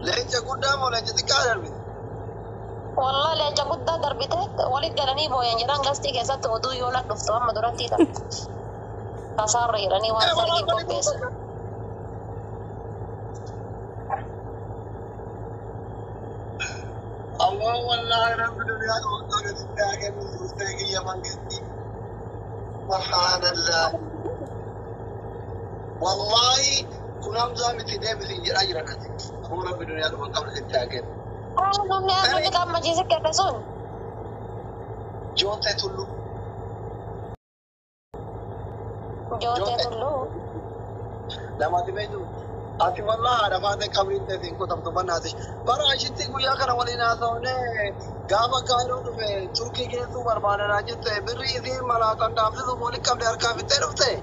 Leenca guddaa moo leenca xiqqaa darbite? Wallah leenca guddaa darbite walit galanii booyan jedhan gastii keessatti oduu yoo na dhuftu amma duratti ta'a. Kasaarra jedhanii waan sargiin qopheessan. Allah wallahi rabbi dunia waktu kita akan mustahil ya mangesti. Subhanallah. Wallahi kunam zami tidak bisa jalan nanti. Aku rabbi dunia waktu kita akan. Oh, namni aku kita majlisik kata sun. Jote tulu. Jote tulu. Lama tiba itu. Ati wallah ada mata kabin tadi ko tam to banati para ashiti guya kana walina sone gama kalu to me turki ke tu barbana rajte birri di mala kan dafte to bolik kam dar ka bitte rufte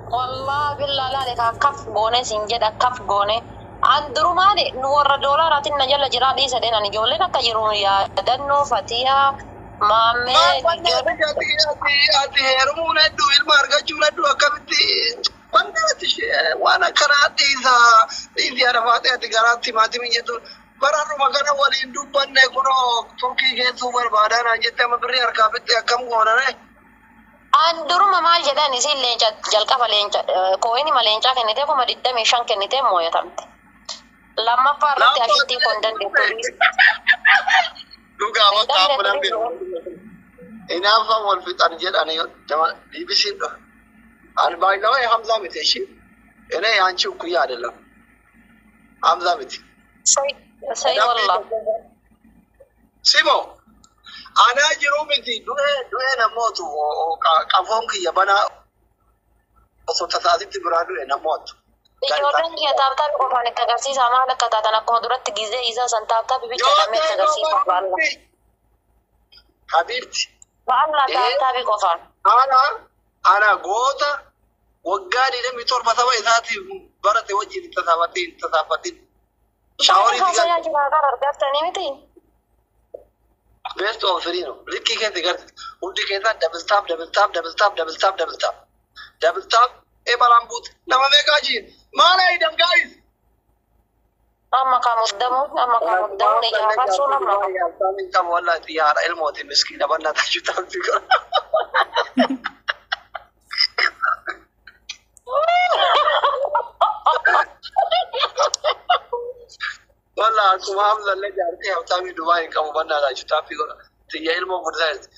Wallah billah la ka kaf gone sinjeda kaf gone andru male nuwar dolaratin najalla jiradi sadena ni jolle nakka jiru ya danno fatiya mamme ati hermuna du il marga chula du akabti Pandai wana karate iza ada mati ati karate mati minjetu baru makana wali dupan ne kuno turki ke tu berbada na jete mabri arka bete akam gona ne anduru mama jedani si lenca jalka valenca ko ini malenca kenite ko madidda mishan kenite moya tamte lama parti ashiti kondan de police duga wa tapunan bi ina fa wal fitan jedani jama BBC do Albayla ve Hamza Miteşi. Ene yançı kuya adelam. Hamza Mite. Say wallah. Simo. Ana jiro miti duhe na motu o kafon ki yabana so tasazit biradu na motu. Ijoolleen kiyya taabtaa qofaan itti agarsiisa maal akka taatan akkuma duratti gizee isaa san taabtaa bibicha dhamee itti agarsiisa baalla. Habibti. Baalla taabtaa qofaan. Ana goota waggaadhi namni torba saba isaati barate wajjin tasaafatiin. Shaaworii digaa. Jiraatan argattanii miti. Best of three no. Rikkii keessa garti. Hundi keessa double tap. Balaan buute. Nama meeqaa jiin. Maal ayidan guys. Amma kamuddamu ni jaafa sun amma. Saamin qabu wallahi xiyyaara ilmooti miskiina bannaa taachuu taa'utti qaba. Wallah akkuma hamzallee jaartee habtaamii Dubaay qabu bannaa taachuu taa'utti qaba. Xiyyaa ilmoo guddaa jirti.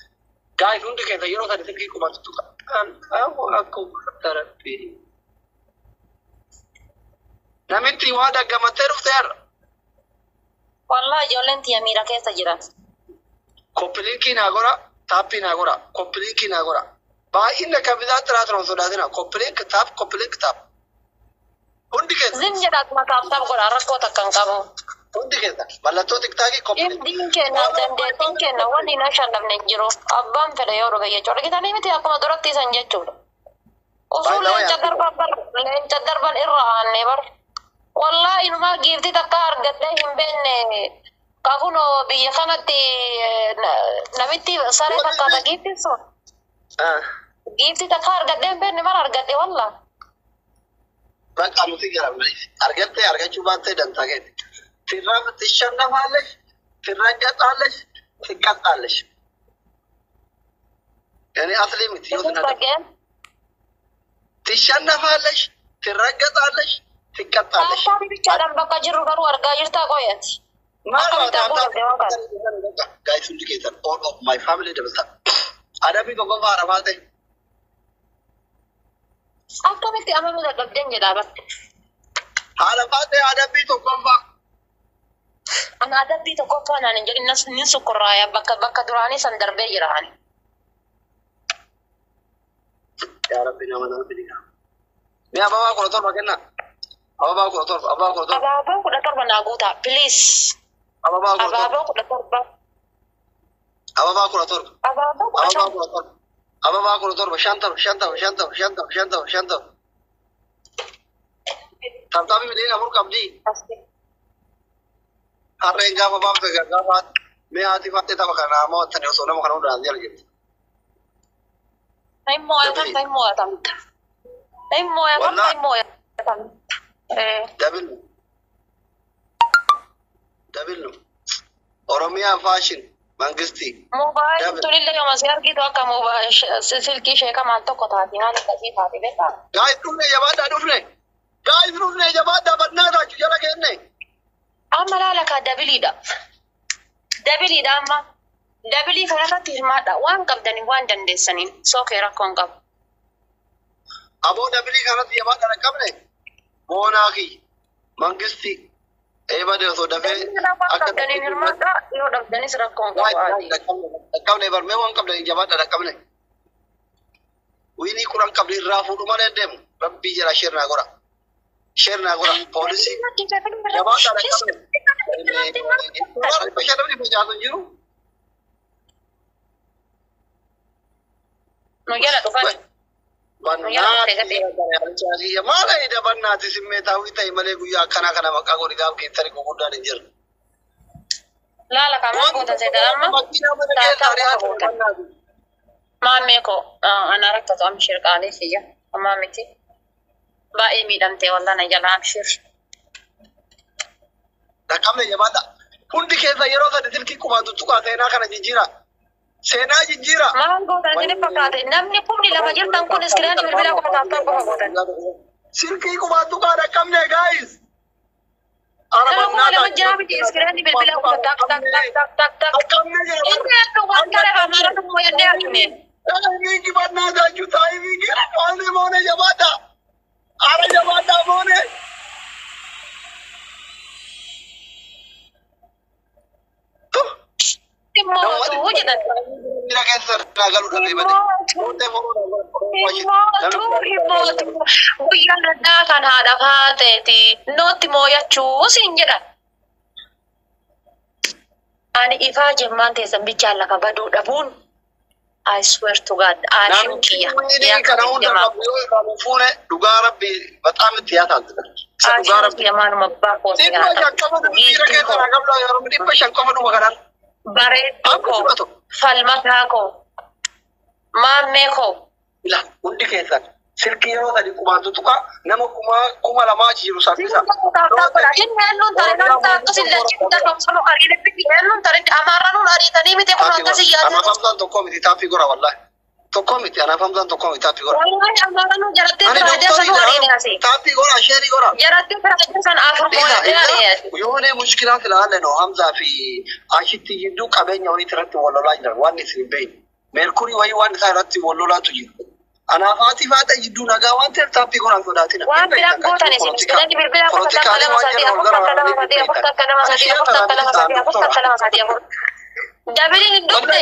Guys hundi keessa yeroo sadi silkii qubatu qaba. Akkuma tarapii. Namitti waa daggamatee dhufteerra. Wallahi ijoolleen tiyya miira keessa jiran. Koppiliinkii naa godha, taappii naa godha, koppiliinkii naa godha. Baay'inni akka bitaa xiraa turan sodaatina. Koppiliink taap. Hundi keessa. Zim jedhaa taap godha rakkoo takka hin qabu. Hundi keessa. Mallattoo tiktaakii koppiliink. Diin kenna dandeettiin kenna wanni hin ashannafne hin jiru. Abbaan fedhe yoo dhufe jechuudha. Argitanii miti akkuma duratti isan jechuudha. Osoo leenca darban irra aanne bar. Wallahi inuma giifti takka argadhee hin beekne. Kakuno biyya kanatti namitti saree takkaata giifti sun. Giifti takka argadhee hin beekne mara argadhe wallah. Bakka nuti garamne argattee argachuu baattee dantaa keeti. Tirraa tishannafaallesh, tirraa gaxaallesh, tiqqaxaallesh. Yani asli miti yoo dinadha. Tishannafaallesh, tirraa gaxaallesh, tiqqaxaallesh. Taattaa bichaadhaan bakka jirru garuu argaa jirtaa qoyati. Guys, hundi keessan all of my family dabalata. Adabii tokkoffaa haadhamaa ta'e. Akkamitti amanuu dadhabdeen jedhaa bakka. Haadhamaa ta'e adabii tokkoffaa. Ana adabbii tokkoffaa naan hin jedhin nin sukkurraaya bakka duraanii san darbee jiraan. Yaa Rabbi nama dhigaa. Mee ababaa 17 kenna. Ababaa 17. Abaaboo 17 naa guutaa please. Ababaa 17. Abaaboo 17. Ababaa 17. Abaaboo 17. Ababaa 17. Shantama. Tamtaabii midhaan afur qabdi. Harreen gaafa baafte gaafa mee haati faattee tapha kana mo'attanii osoo nama kana hundaan jala jirti. Tay mo'atamta. Dabil. dabilnu. Oromiyaa fashion mangisti. Mobile tulille kama siarki to akka mobile silki sheka mal tokko taati haala kasii taati beekaa. Guys dhufne jabaadhaa dhufne. Guys dhufne jabaadhaa badnaataa jala kenne. Amma laala ka dabiliidha. Dabiliidha amma. Dabilii kanarratti hirmaadha. Waan qabdanii waan dandeessaniin sookee rakkoon qabu. Aboo dabilii kanatti jabaadhaa dhaqqabne. Moonaaki mangisti. Eebade osoo dafee akka qabdaniin hirmaadha yoo dhabdanis rakkoon qabu. Dhaqqabne barmee waan qabdanii jabaadhaa dhaqqabne. Wiinii kuran qabdi irraa fuudhu malee deemu. Rabbii jala shirnaa gora. Shirnaa gora poolisii. Jabaadhaa dhaqqabne. Bashadamni facaatu jiru. Nu jala dhufan. Maala ida bannaati simmeetaawwi ta'e malee guyyaa akkanaa kana maqaa godhi gaaf keessatti guguddaan hin jiru. Laala kamaa goota jedha amma. Maammee koo ana rakkatu amshir qaalee fiyya. Ammaa miti. Baay'ee miidhamtee wallaan jala amshir. Dhaqqabne jabaadha. Hundi keessa yeroo sadi silkii qubaatu tuqaa seenaa kana jijjiira. Seenaa jijjiira. Maal gootan jedhee fakkaate namni kumni lama jirtan kun iskiriinii bilbila qofaaf ta'u qofa gootan. Silkii qubaatu tuqaa dhaqqabne gaayis. Nama kuma lama jira miti iskiriinii bilbila qofa tak tak tak tak tak tak. Inni akka waan kana amaara tokko yennee argine. Taayimii kibannaa jaajuu taayimii gira maalni moone jabaadha. Ara jabaadha moone. Mootuu jedhan. Mira keessa galu dhabee bade. Mootuu guyyaan addaa kan haadha faateeti nootti moo'achuu siin jedhan. Ani ifaa jemmaan teessan bichaan lafa baduu dhabuun. I swear to God, aashin kiyya. Kana hunda fuune dhugaa rabbi baxaam itti yaataan. Aashin kiyya maaluma abbaa kooti yaatan. Bareedduu koo, falmataa koo, maammee koo. Ila hundi keessan silkii yeroo sadi qubaatu tuqa nama kuma lamaa jiru saffisa. Inni helluun tare nan taatu sillachi darbamu ariiletti helluun tare amaarranuun ariitanii miti kun akkasii yaadu. Anaaf hamsaan tokko miti taaffii gora wallahi. Tokko miti anaaf hamsaan tokko miti taaffii gora. Wallahi amaarranuun jarattee bira adeemsa nu ariine asii. Taaffii gora sheerii gora. Jarattee bira adeemsan afur moo'ee ari'eeti. Yoonee mushkilaa filaalle no Hamzaa fi Ashitti jidduu qabeenya wayii irratti wal lolaa jiran waan isin hin beekne. Meerkurii wayii waan isaa irratti wal lolaatu jiru. Anaafati faata jidduu nagaa waan ta'eef taappii goraan sodaatina. Waan biraan gootan isin iskireenii bilbila afur takka lama sadii afur takka lama sadii afur takka lama sadii afur takka lama sadii afur takka lama sadii afur. Dabiliin hin dhufne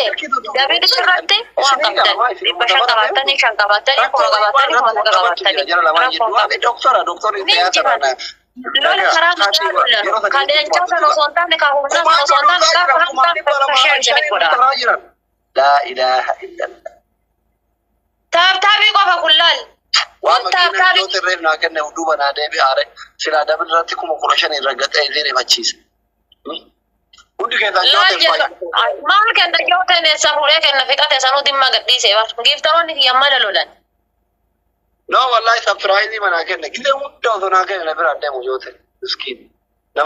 dabiliin irratti waan qabdan dhibba shan qabaatanii shan qabaatanii kuma qabaatanii kuma takka qabaatanii. Doktora doktorri tiyaatara. Lola karaa nagaa lola kadeechaa sana osoo hin taane kaa humnaa sana osoo hin taane gaafa hamsaa bakka shee isinit godha. Laa ilaaha illallah. Taabtaabii qofa kullaal. Waan makiinaa irreef naa kenne duuba naa deebi'e aare silaa dabal irratti kuma 15 irra gaxee illee rifachiisa. Hundi keessaa maal kenna yoo ta'e safuudhee kenna fixate sanuu dhimma gadhiisee bar. Giiftaroonni kiyyan mala lolan. No wallahi surprise mana kenne gile hunda osoo naa kenne bira deemu yoo ta'e miskiin.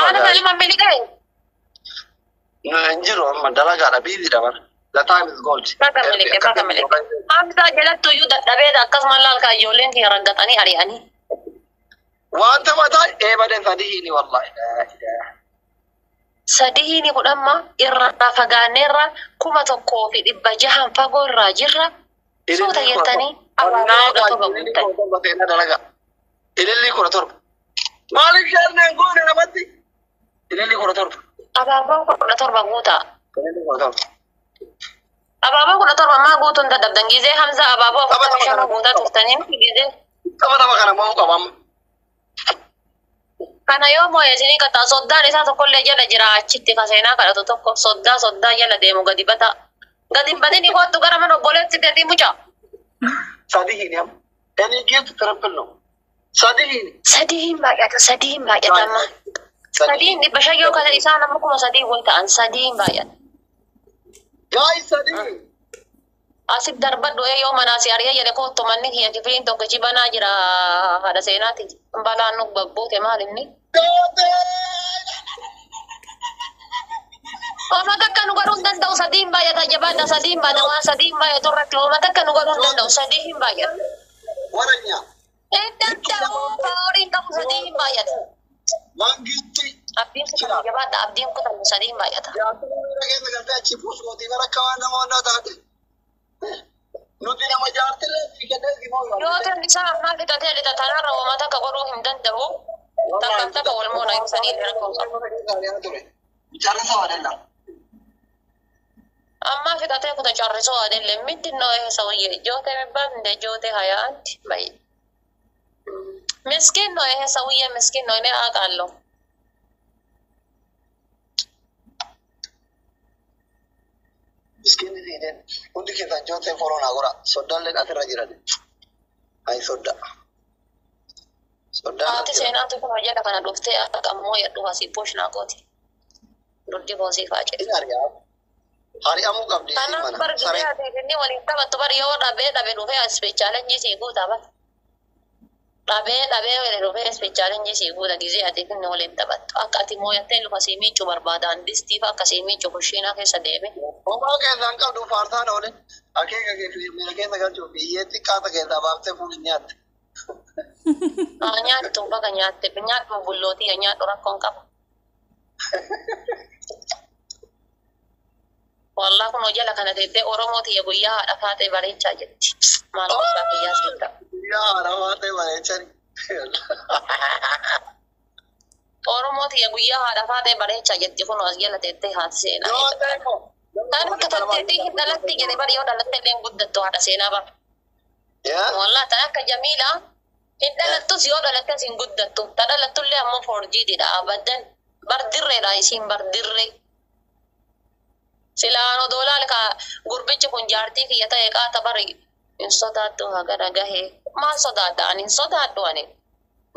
Haala galma miidhagee. Injiru amma dalagaadha biiziidha bara. The time is gold. Baka meleke. Hamza jalatti iyyuu dadhabeedha akkasuma laalkaa ijoolleen kiyya raggatanii ari'anii. Wanta mataa eebadeen sadihiini wallahi. Sadihiini kudhamma irraa fagaanneerra 1,600 fagoo irraa jirra. Suuta jettanii abaabaa 17 guuttan. Ililli 17. Maaliif shaarneen goone namatti? Ililli 17. Abaabaa 17 guutaa. Ililli 17. Abaabaa 17 maa guutuun dadhabdan gizee Hamza abaabaa 15 guutaa tuftanii gizee. Taphatama kana moo qabama? Kana yoo moo'ee isinii qaxaa soddaan isaa tokkollee jala jira achitti kaseenaa kadhatu tokko soddaa jala deemu gadi bata. Gadi batini kottu gara mana obboleetti gadi muca. Sadihiini amma. Any gift triple no. Sadihiini. Sadihiin baay'ata amma. Sadiin dhibba shan yoo kana isaa nama 3,000 way ta'an sadiin baay'ata. Guys sadihiini. Asif darbadhu yoo manaa si ari'a jedhe kottu manni kiyya kifiliin tokkichi banaa jira haadha seenaati. Balaan nu babbuute maal inni? sadin bayat aja pada sadin pada wa sadin bayat orang tua mata kan uga dong sadin bayat. Waranya. Tahu orang kamu sadin bayat. Mangitti. Abdi sudah jabat abdi ko tahu sadin bayat. Ya aku lagi ngerti cipus kok di mana kawan nama tadi. Nuti nama jarte lagi kita di mana. Yo kan bisa ma kita tadi tanah rawa mata ka guru himdan tahu. Tak wal mo na yung sadin ko. Bicara sama dengan. Amma kita tadi ko ta charre so adelle mitin no eh sawiye. Yo te bande yo te hayat bay. Miskin no eh sawiye miskin no ne akallo. Miskin ini den. Undi kita jote corona agora. Sodan len atira jirade. Ai soda. Soda. Ati sena tu ko ya kana dofte akamo ya do hasi push na koti. Dodi bosi faje. Hari amu kabdi Tanah mana? bergaya ate ni walita batu bar yo dabe do fe special nji si ko taba. Dabe do fe special nji si ko da gize ate ni walita batu akati mo ya telu kasimi chu barbadan distifa kasimi chu kushina ke sademe. Oba ke zanka do fartha na ole. Ake ke mere ke nagar jo ye tikka ta ke da bapte punyat. Anya tu ba kanyat te penyat mo bulloti anya orang kongkap. Wallah kuno jala kana tete oromo ti yago ya afate barecha jetti malo sabi ya sinta Ya rawate barechari. oromo ti yago ya afate barecha jetti kuno jala tete hatsena No tengo. tan ka tete hidalatti gene bari odalatte len guddatto hada sena ba Ya. wallah ta ka jamila hidalatu si odalatte sin guddatto tadalattu le ammo forji dida abadan bardirre da isin bardirre Silano dolal ka gurbichi kun jarti ki yata eka tabari in sodatu hagara gahe ma sodata anin sodatu ani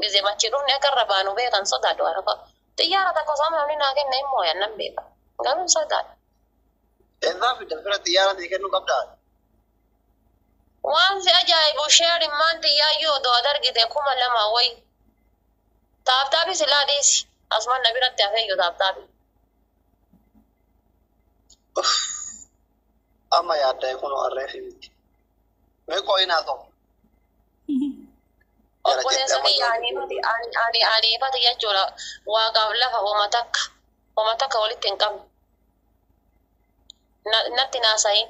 gize machiru ne karabanu be kan sodatu arako tiyara ta ko sama ni na ken nei moya nan be ka gamin sodat Eza fi dafira tiyara de kenu kabda. wan se ajai bo share man ti ya yo do adar gite kuma lama wai tabi sila desi asman nabira ta fe yo tabi Ama yaadda kuno arreefi miti. Mee qo'inaa ta'u. Obboleessa kiyyaanii nuti ariifate jechuudha. Waaqaaf lafa homa takka walitti hin qabne. Natti naasa'iin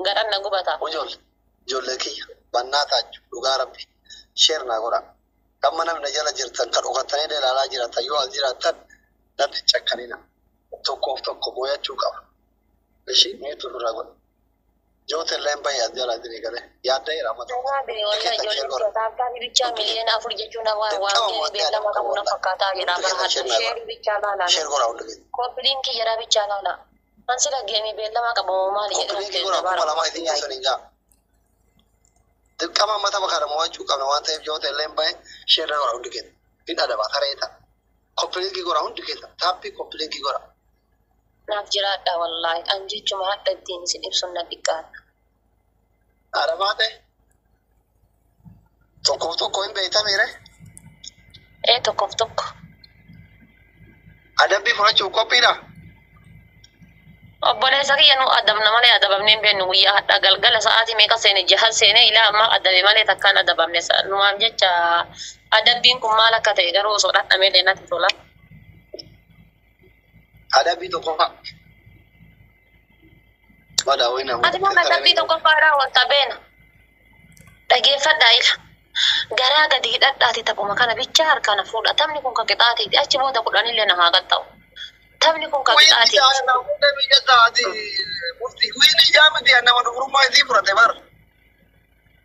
gadhan na gubata. Ijoollee kiyya bannaa taaju dhugaa rabbi sheer naa godha. Amma namni jala jirtan kan dhokatanii ilaalaa jiratan yoo as jiraatan natti cakkanina. Tokkoof tokko moo'achuu qaba. Ishii miitu dura godha. Joote leen bayyaa jala diri galee yaadda jira mata. Taabtaan bichaa miliyoona 4 jechuun waan beellama qabu na fakkaataa jira. Sheerii bichaa laalaa. Sheer godhaa hundi keessa. Koppiliin kiyyaraa bichaa laalaa. An sila geemii beellama qabu maali jedhu. Koppiliin godhaa kuma lamaa isin jechuun hin jaa. Dirqama mata makaadha mo'achuu qabna waan ta'eef joote leen bayee sheer godhaa hundi keessa. Hin adaba kareeta. Koppiliin godhaa hundi keessa. Taappii koppiliin godhaa. Naaf jiraadha wallaahi an jechuma hadda ittiin isin ibsuun na dhiqqaadha. Adamaa ta'e tokkoof tokko hin beektamire. Tokkoof tokko. Adabbii fudhachuuf qophiidha. Obboleessa kiyya nu adabna malee adabamnee hin beeknu guyyaa hadhaa galgala sa'aatii meeqa seene jaha seene ilaa ammaa adabe malee takkaan adabamne numaaf jecha adabbiin kun maal akka ta'e garuu osoo dhadhamee leenatti tola. Adabbii tokkoffaa. Adimaan adabbii tokkoffaa raawwatta beena. Dhageeffadhaa ila. Garaa gadi hidhadhaati taphuma kana bichaa harkaan fuudha. Taphni kun kan qixaateeti. Achi booda 10 illee na haa qaxxa'u. Taphni kun kan qixaateeti. Wiini jaamiti nama dubrummaa isii fudhate bara.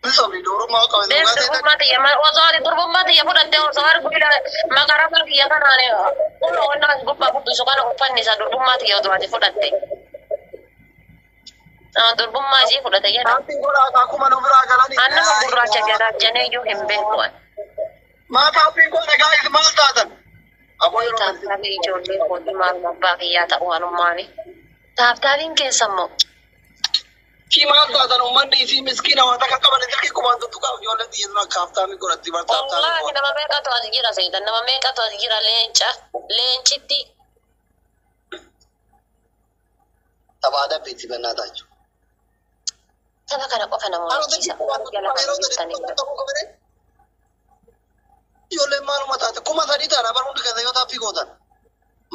Bisobni dubrummaa qabu. Dubrummaa xiyya osoo ati dubrummaa xiyya fudhatte osoo arguudha maqaraa kiyya kanaan onnaa gubbaa fudhisu kana uffanni isa dubrummaa xiyya osoo ati fudhatte. Durbummaa isii fudhate jedha. Annama gurraacha garaajjanee iyyuu hin beeku. Maataaffiin kun egaa isi maal taatan? Taaftaabii ijoollee kootii maal abbaa kiyyaa ta'uu anummaani. Taaftaabiin keessa immoo. Kii maal taatan uummanni isii miskiina waan takka qaban ilki qubaan tuttuqaaf ijoollee xiyyeessuun akka haaftaamii godhatti bartaaftaamii. Wallaahi nama meeqatu as jira seetan nama meeqatu as jira leencitti. Abada biti bannatachu. Sana kana qofa namoonni isa jala kan Ijoolleen maaluma taate kuma sadii taana bara hundi keessa yoo taaffii gootan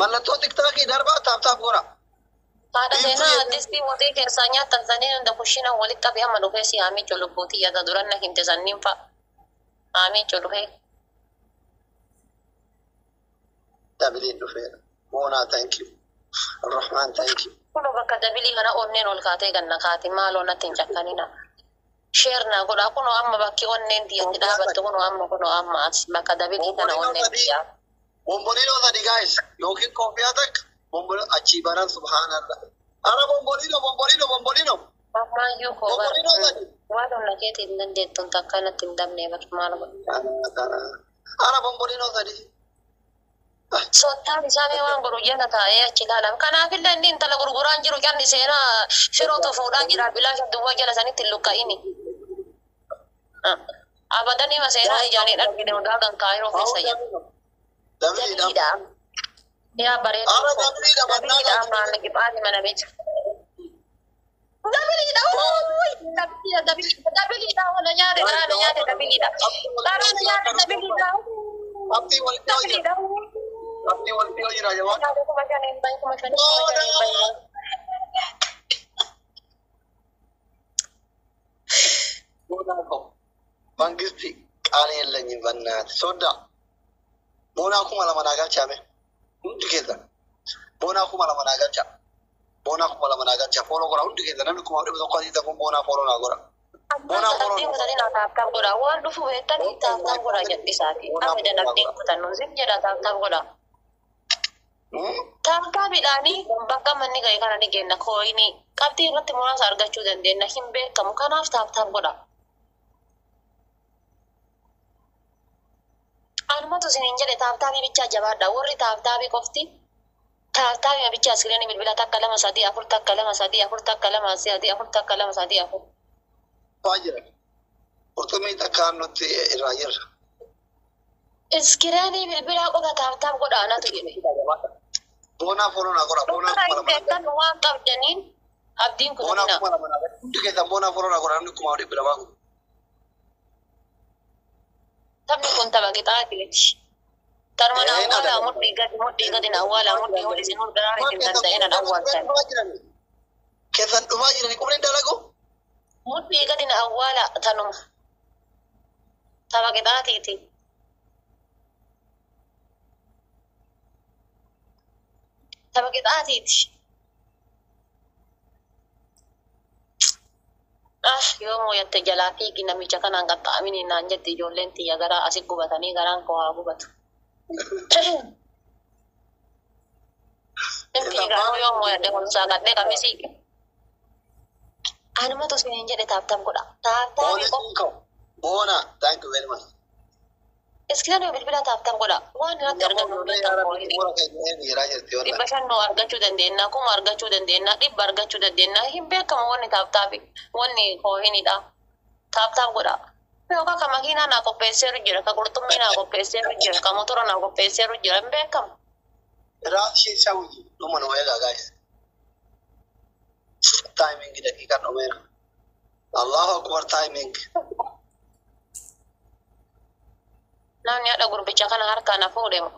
mallattoo tiktaakii darbaa taaf gora. haadha seenaa addistii mootii keessaa nyaattan saniin hunda kushina walitti qabee hamma dhufee si haamicha lubbuutii yaada duranna himte sanniin fa'a haamicha dhufee. Dabiliin dhufeera. Moonaa thank you. Arrahmaan thank you. Kuno bakka dabilii kana onneen ol kaatee ganna kaati maaloo natti hin cakkanina. Sheernaa godhaa kuno amma bakki onneen diinti dhaabatte kuno amma ati bakka dabilii kana onneen biyyaa. Bombolino tadi guys. Yookiin koofiyyaa takka bombolino achii baran subhaanallah. Ara bombolino. Ammayyuu koo waan onna keetii hin dandeettuun takka natti hin dabnee bakki maal godha. Ara bombolino tadi. Sottaan isaanii waan godhu jala taa'ee achi ilaalan. Kanaafillee inni intala gurguraan jiru jarni seenaa firoota fuudhaa jira bilaasha duwwaa jala sanitti hin luqqa'ini. Abadanii maseenaa ijaanii dhalgine hundaa kan kaayiroo keessa jiru. Dabiliidha. Yaa bareedu. Dabiliidha ammaan qixaati mana beeku. Dabiliidha. Dabiliidha. Wala nyaate garaana nyaate dabiliidha. Garaana nyaate dabiliidha. Dabiliidha. Abdi walitti yoo jira jawaan. Mangisti qaala yeellanyi bannaati soda. Boonaa kuma lama naa galchaame. Hundi keessa. Boonaa kuma lama naa galcha. Fooloo gora hundi keessa namni kuma dhibba tokko asii ta'uun boonaa fooloo naa gora. Boonaa fooloo. Waan dhufu beektanii taaftaan godha jedhisaati. Akka danabdiin kutannu zim jedha taaftaan godha. Taaftaa midhaanii bakka manni ga'e kana ni kenna kooyini qabxii irratti muraasa argachuu dandeenya hin beekamu kanaaf taaftaan godha. Anumatu isiniin jedhe taaftaabii bichaa jabaadha warri taaftaabii qofti taaftaabii bichaa iskiriinii bilbila takka 2 3 4 takka 2 3 4 takka 2 3 4 takka 2 3 4. Baay'ee. Qurxummii takkaan nuti irraa jirra. Iskiriinii bilbilaa qofa taaftaaf godha anatu jedhe. Boonaa fooloo naa gora. Kan waan qabdaniin abdiin kun boonaa kuma lama naa gora. Hundi keessa boonaa fooloo naa gora namni kuma dhibba lamaa gora. Taphni kun tapha qixaateeti. Tarma na awwaalaa mudhii gadi na awwaalaa mudhii ol isin hulgaraa isin danda'een na awwaaltan. Keessan dhumaa jirani qubleen dalagu? Mudhii gadi na awwaalaa tanuma. Tapha qixaateeti. Tapha qixaateeti. Yoo mooyatte jalaa fiigi namicha kanaan qaxxaamini naan jette ijoolleen tiyya garaa asi gubatanii garaan koo haa gubatu. Fiigaa yoo mooyadde honsaa gadhee qabisii. Anumatu isiniin jedhe taaftaaf godha. Boona, thank you very much. Iskiriinii bilbila taaftaaf godha. Waan irratti argannu dhibba shannoo argachuu dandeenya, kuma argachuu dandeenya, dhibba argachuu dandeenya. Hin beekamu wanni taaftaafi wanni koohinidha. Taaftaaf godha. Yookaan ka makiinaa naa qopheesseeru jira, ka qurxummii naa qopheesseeru jira, ka motora naa qopheesseeru jira. Hin beekamu. Raashii shawwi dhuma nu eegaa guys. Timing daqiiqaan dhumeera. Allahu akbar timing. Namni haadha gurbicha kana harkaan fuudhemu.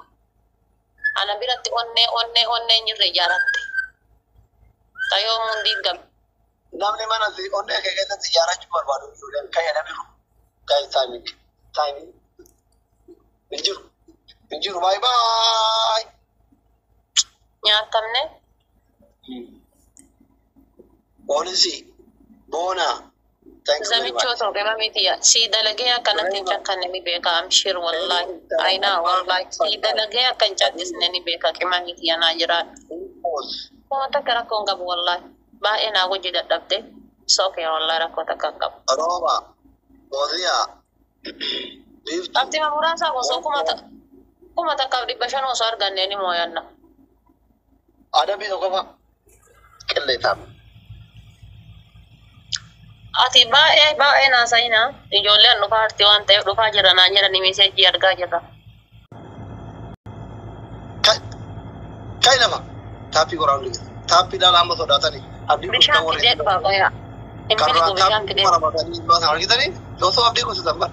Ana biratti onnee jirre ijaaratte. Tayoo mundii gam. Namni mana fi onnee kee keessatti ijaarachuu barbaadu ijoolleen fayyadamiru. Guys timing. Injiru bye bye. Nyaatamne. Polisi. Boona. Zamichoota gama mitiya. Si dalagee akkanatti hin cakkanne ni beeka. Amshir wallahi. Ayinaa wallahi. Si dalagee akka hin callisne ni beeka. Qima mitiya naa jiraadha. Kuma takka rakkoon qabu wallahi. Baay'ee naa hojii dadhabde. Sookee wallahi rakkoo takka hin qabu. Rooba. Boodiyaa. Abdii muraasaa osoo kuma takkaaf 500 osoo arganne ni mooyanna. Adabii tokko fa. Qilleetaaf. Ati baay'ee naasayina ijoolleen dhufaa arti waan ta'eef dhufaa jira naan jedhani meeseejii argaa jirra. Kai nama taappii qoraan taappii dhaala amma sodaatanii. Abdii kun Bishaan warri fidee dhufa qoyaa. Hin karraa filigu bishaan taa'u fidee. mara baatanii baasan argitanii osoo abdii kun sitan bara.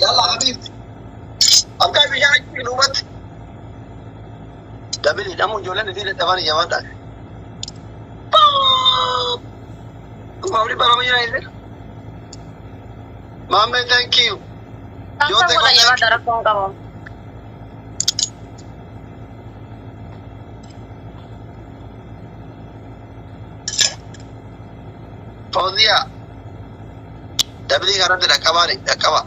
Yalla Habiibti. Akka bishaan achi duubatti. Dabili namu ijoolleen itti dadhabanii jabaadhaan. Maamni barama jiran illee. Maamni thank you. Kan wala jabaadha rakkoon qabu. Fauziya. Dabili kanatti dhaqqabaani dhaqqaba.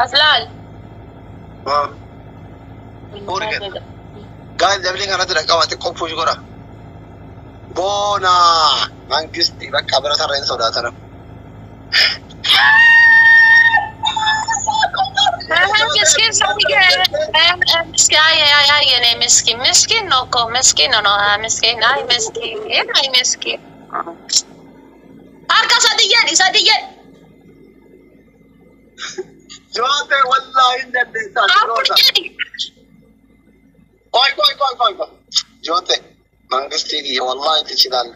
Aslal. Guys, dabili kanatti dhaqqaba xiqqoo puush godha. Boona mangisti bakka bira sarreen sodaatan. Miskin sadige. Miskin ay miskin no ko miskin no miskin ay miskin. Harka sadiyyan. Joote wallahi dandeessa. Koi. Joote mangisti wallahi tichidan.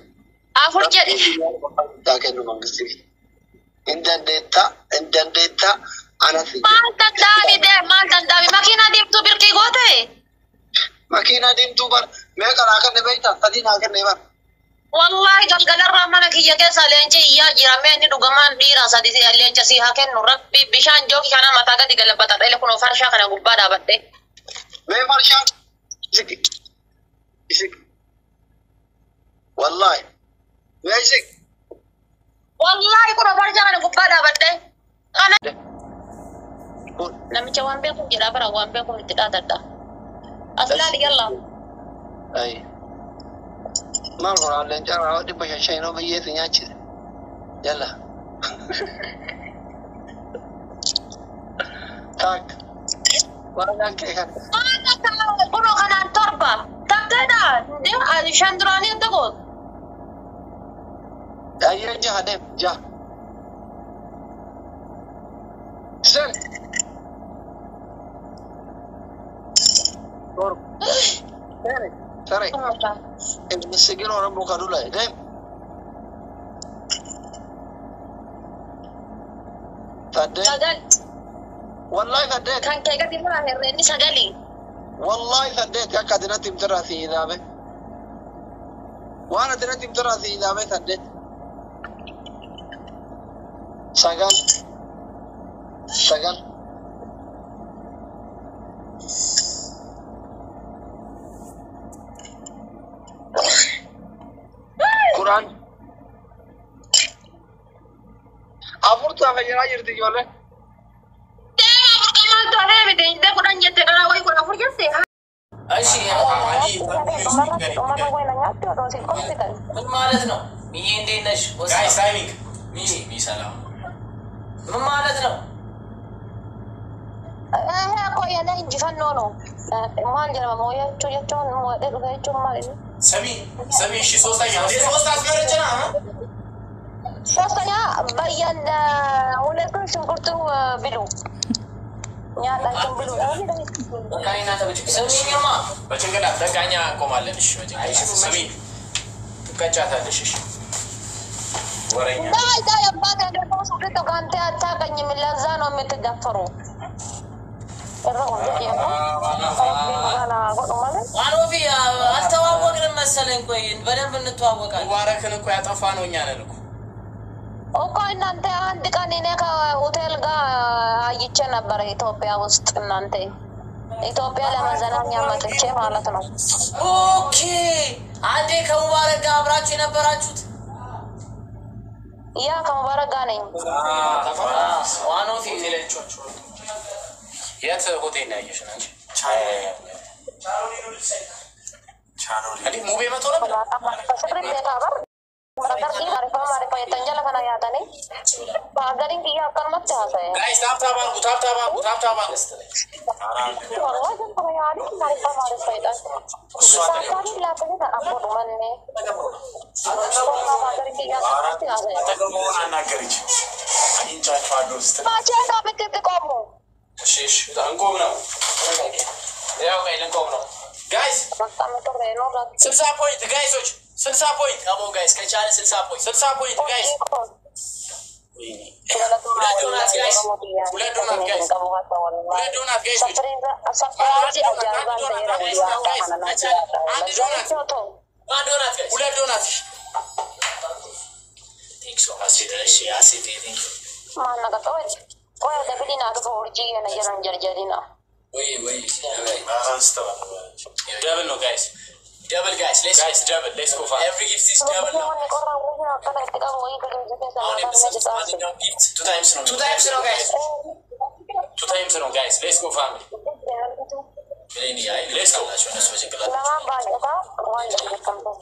Afur jadi. Kennu mangisti. Indandeetta anasi. Maal dandaabi makiina deemtu birqii goote. Makiina deemtu bar meeqa naa kenne beektaa sadii naa kenne bar. Wallahi galgalarraa mana kiyya keessa leenci iyyaa jira mee inni dhugamaan dhiira sadi leenca si haa kennu rabbi bishaan jooki kana mataa gadi galabbata dhale kun farshaa kana gubbaa dhaabadhe. Mee farshaan isik. Wallahi. Mee isik. Wallahi kun farshaa kana gubbaa dhaabadhe. Kana namicha waan beeku jedhaa bara waan beeku itti dhaadadha. Aslaal yalla. Ay. Maal godhaa leenca irraa dhibba shan biyyeetu nyaachise. Yalla. Tak. Waan kee kan. Kunoo kanaan torba. Takkeedha. Shan duraanii adda goot. Ayyee jaha deem jaha. Sen. Sorry. Sigin orang buka dulu ya, Dem. Tade. Sagal. Wallahi tade. Kan kayak gini mah akhirnya ini sagali. Wallahi tade. Kak kadina tim terasi inabe. Wana kadina tim terasi inabe tade. Sagal. Quran. Afur tu apa yang ajar tiga orang? Tema afur kamal tu ada beda. Indah Quran jatuh kalau awak Quran afur jatuh. Asyik Kemana gue nanya tu orang sih kau kan? Memalas no. Ini Danish. Guys, timing. Ni salam. Memalas no. Aku yang lain jifan nono. Mal jangan mau ya cuci mau ada juga cuma ini. Sabi shi soostanya. Soostaa asgaarachana. Soostanya bayan ulekan sungkurtu bilu. Nyata kan bilu. Kaina ta bace. Sabi ma. Bacin gada daganya komallan shi waje. Ai shi sabi. Kacha ta da shi. Waranya. Da ya bada da musu da gante ta ganye milazano metadafaro. ዋኖፊ አስተዋወቅን መሰለኝ። ቆይ በደንብ እንተዋወቃለን። ሙባረክን እኮ ያጠፋ ነው እኛ ነን እኮ እናንተ አንድ ቀን እኔ ከሆቴል ጋር አይቼ ነበር ኢትዮጵያ ውስጥ እናንተ ኢትዮጵያ ለመዝናኛ መጥቼ ማለት ነው። ኦኬ አንዴ ከሙባረክ ጋር አብራችሁ የነበራችሁት? ያ ከሙባረክ ጋር ነኝ። ዋኖፊ ይለቻችሁ የት ሆቴል ነው ያየሽ አንቺ? ቻኖሪ አዲ ሙቤ መቶ ነበር። Guys, tap አጠገቡን አናገረች። አግኝቻችኋለሁ ስትል ማቼ ነው የምትቆሙ? እሺ እንቆም ነው። ያው ጋይ ልንቆም ነው ጋይስ። 60 ፖይንት ጋይሶች፣ 60 ፖይንት ካሞ ጋይስ፣ ከቻለ 60 ፖይንት 60 ፖይንት ጋይስ። ሁለት ዶናት ጋይስ፣ ሁለት ዶናት ጋይስ፣ ሁለት ዶናት ጋይሶች፣ ሁለት ዶናት ቲክሶ አሲደሽ አሲቲ ማና ከተወል ወይ ደብሊና ከወርጂ የነጀረን ጀርጀሪና ወይ ደብል ነው ጋይስ፣ ደብል ጋይስ፣ ሌትስ ደብል ሌትስ ጎ ፋር ኤቭሪ ጊፍት ኢዝ ደብል ነው። ቱ ታይምስ ነው ጋይስ፣ ቱ ታይምስ ነው ጋይስ። ሌትስ ጎ ፋሚሊ ሌትስ ጎ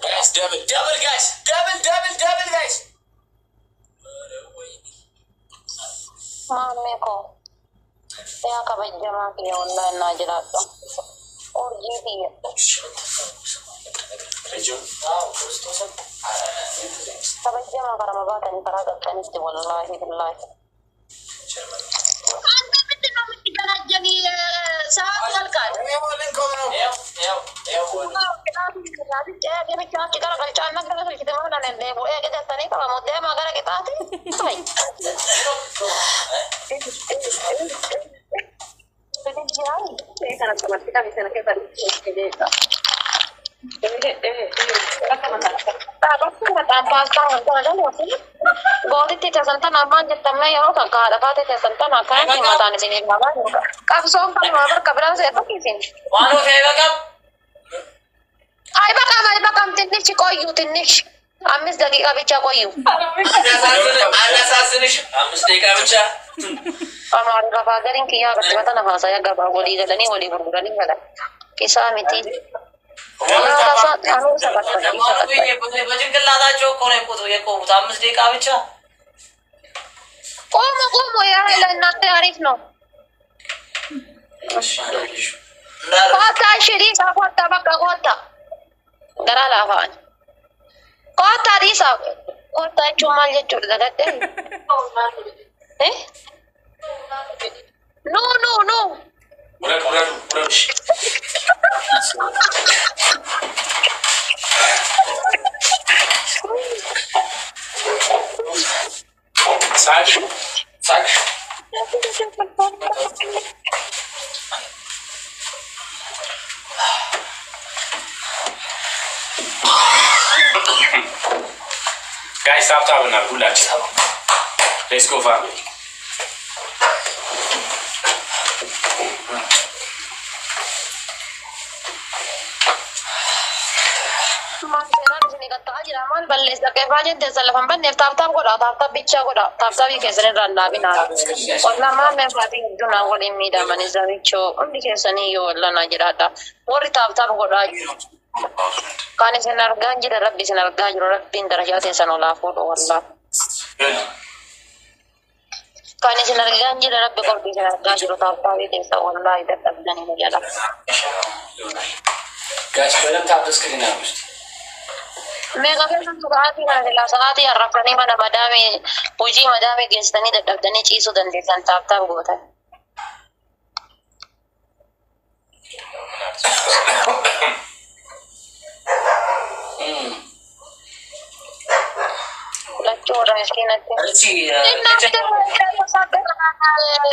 ጋይስ፣ ደብል ደብል ጋይስ፣ ደብል ደብል ደብል ጋይስ። ማሜ ኮ ያ ከበጀማ ከወላ እና ጅራቶ ኦርጂ ቢየ ከበጀማ ከረመባተን ከራቀቀን እስቲ ወላሂ ብላሂ አንተ ምንድን ነው የምትገናጀኒ? ሰዓት ያልቃል። Gootittii tasantan ammaan jettamee yeroo takka haadha baate tasantan akkanatti mataan isin eegamaa jiru. Qabsoon falmaa barka biraan seetu kiisin. Waan of eegam. Ay bakam tinnichi qoyyu tinnichi. 5 daqiiqa bicha qoyyu. Anasasinish 5 daqiiqa bicha. Amaari gabaa gariin kiyyaa bakka matana haasaya gabaa walii galanii walii gurguranii galan. Kisaa miti. በጭንቅላታቸው እኮ ነው የቆሙት። 5 ደቂቃ ብቻ ቆሙ። ያ ለእናንተ አሪፍ ነው። ኮታ ሽሪሳ ኮታ በቃ ኮታ ገራላ አፋን ኮታ ዲሳ ኮታ ቹማል ጀቹ ደገደ ኖ Sac. Guys, stop now. Relax. Let's go, family. Raman balles da kefaje de salafan banne tap goda tap bicha goda tap kesene randa bina wala ma me fati duna wali mida maniza bicho undi kesani yo wala na jirada wori tap goda kani senar ganji da rabbi senar ganji rabbin darajatin sanola fodo wala kani senar ganji da rabbi korbi senar ganji tap de sa wala ida tabdani mujada guys belam tap screen out. Mega kan sugati na nila sagati arrafani mana madami puji madami gestani dadabdani chisu dandesan tap gotan lacho raskinate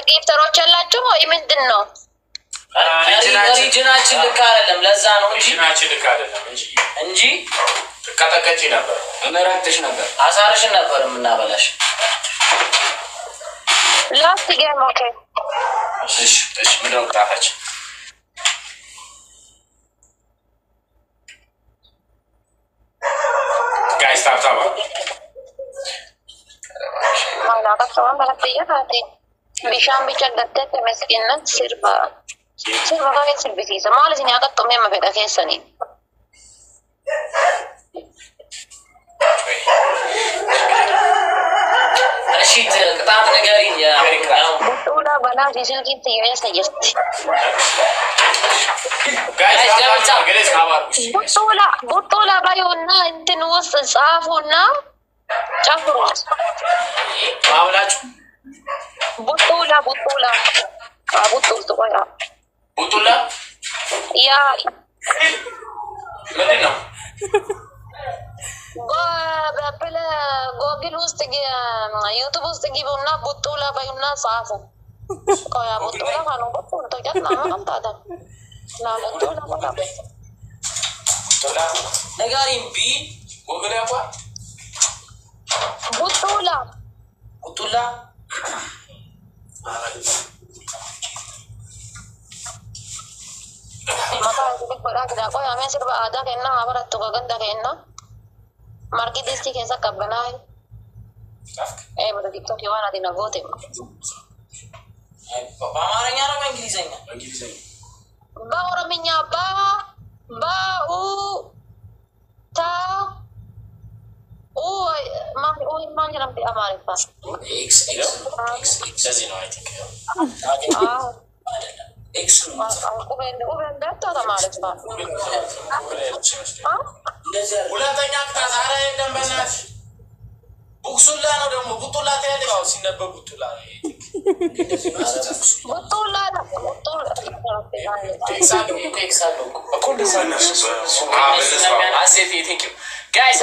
ጊፍተሮች ያላችሁ ወይ ምንድነው? ጅናችን ልክ አይደለም። ለዛ ነው ጅናችን ልክ አይደለም እንጂ ከተከቺ ነበር እነራክተሽ ነበር አሳርሽን ነበር የምናበላሽ። ላስት ጌም ኦኬ። እሺ ምንድነው ጣፋች? ጋይስ ታፕ ማና ከተዋን በለጥያታቲ ቢሻም ቢጨደተ መስኪነት ሲርባ ጋር ሲርቢሲሰ ማለት ነው ያቀጥም የመፈዳ ከሰኒ እሺ ቅጣት ንገሪኝ። ያው ቡላ ባላ ሲልኪት ያሰየስቲ ጋይስ ቡላ ባዮና እንትን ወስ ጻፉና ጨፍሩ። ማብላችሁ ቡጡላ ቡጡላ ቡጡልቱ ቆያ ቡጡላ ያ ምንድን ነው? በፕለ ጎግል ውስጥ ዩቱብ ውስጥ ግቡና ቡጡላ በዩና ጻፉ። ቆያ ቡጡላ ካኑ ቡጡልቱ ጀትና ማምጣታ ና ቡጡላ ቆያ ቡጡላ ነጋሪም ቢ ጎግል ያቋ ቡጡላ ቡጡላ mata itu berat tidak kau yang mesir ada kena apa ratu kagan dah kena market disti kesa kabanai berarti itu kiwana di nagote pamarnya apa Inggrisnya? ba orang menyapa ba ta mang jalan di Amerika X jadi no I think X aku benda itu sama Amerika ሁለተኛ ቅጣት ዛሬ የለም በእናትሽ ቡክሱላ ነው ደግሞ ቡጡላ ተያለሽ ሲነበብ ቡጡላ guys